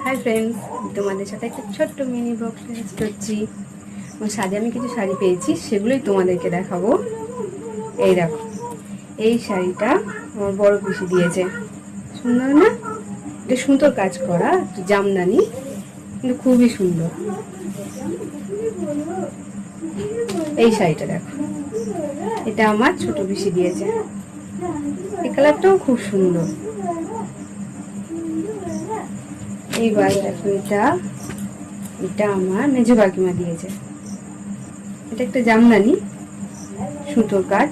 Hi friends, তোমাদের সাথে একটা ছোট্ট মিনি ব্লগ শেয়ার করছি। আমার সাজে আমি কিছু শাড়ি পেয়েছি, সেগুলোই তোমাদেরকে দেখাবো। এই দেখো, এই শাড়িটা আমার বড় পিসি দিয়েছে। সুন্দর না? এটা সুতোর কাজ করা, জামদানি, কিন্তু খুবই সুন্দর। এই শাড়িটা দেখো, এটা আমার ছোট পিসি দিয়েছে। এই কালারটাও খুব সুন্দর। এইবার দেখো, এটা আমার মেজো কাকিমা দিয়েছে। এটা একটা জামদানি, সুতোর কাজ।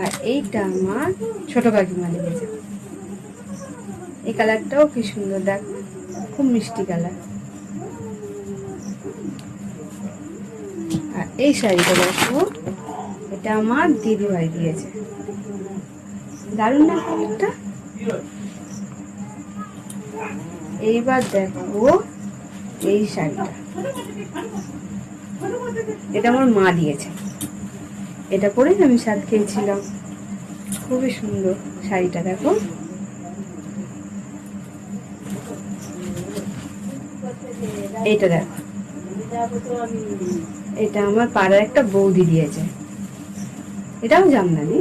আর এইটা আমার ছোট কাকিমা দিয়েছে। এই কালারটাও কি সুন্দর, দেখো, খুব মিষ্টি কালার। আর এই শাড়িটা দেখো, এটা আমার দিদিভাই দিয়েছে। দারুণ না কালারটা? এইবার দেখো এই শাড়িটা, এটা আমার মা দিয়েছে। এটা পরে আমি স্বাদ খেয়েছিলাম, খুবই সুন্দর শাড়িটা। দেখো, এইটা দেখো, এটা আমার পাড়ার একটা বৌদি দিয়েছে। এটাও জামদানি।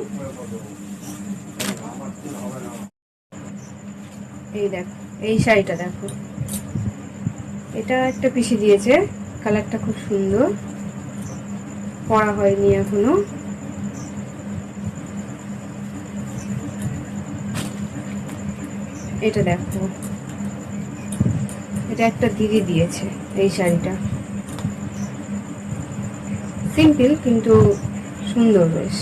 এই দেখো, এই শাড়িটা দেখো, এটা একটা পিসি দিয়েছে। কালারটা খুব সুন্দর, পরা হয়নি এখনো। এটা দেখো, এটা একটা দিদি দিয়েছে। এই শাড়িটা সিম্পল কিন্তু সুন্দর বেশ।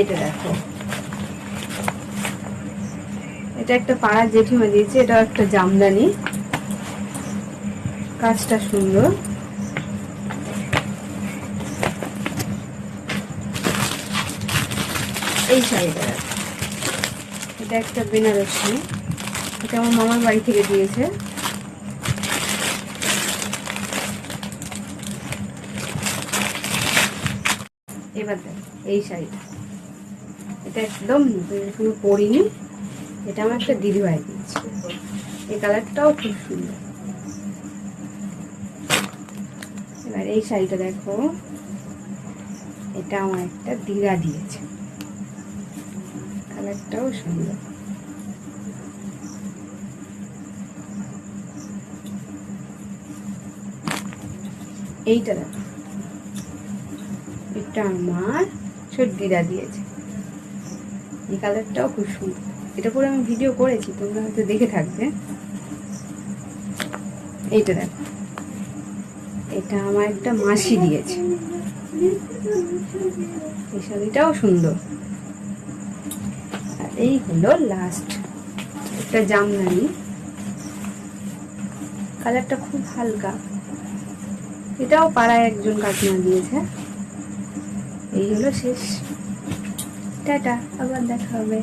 এটা দেখো, এটা একটা পাড়ার জেঠিমা দিয়েছে। এটা একটা জামদানি, কাজটা সুন্দর। এই শাড়িটা দেখো, এটা একটা বেনারসি। এটা আমার মামার বাড়ি থেকে দিয়েছে। এবার দেখো এই শাড়িটা, এটা একদম এখনো পরিনি। এটা আমার একটা দিদিভাই দিয়েছে। এই কালারটাও খুব সুন্দর। এবার এই শাড়িটা দেখো, এটা আমার একটা দিদা দিয়েছে। কালারটাও সুন্দর। এইটা দেখো, এটা আমার ছোট দিদা দিয়েছে। এই কালারটাও খুব সুন্দর। এটা পরে আমি ভিডিও করেছি, তোমরা হয়তো দেখে থাকবে। এইটা দেখো, এটা আমার একটা মাসি দিয়েছে। এই শাড়িটাও সুন্দর। আর এই হলো লাস্ট, একটা জামদানি, কালারটা খুব হালকা। এটাও পাড়ায় একজন কাকিমা দিয়েছে। এই হলো শেষ। টাটা, আবার দেখা হবে।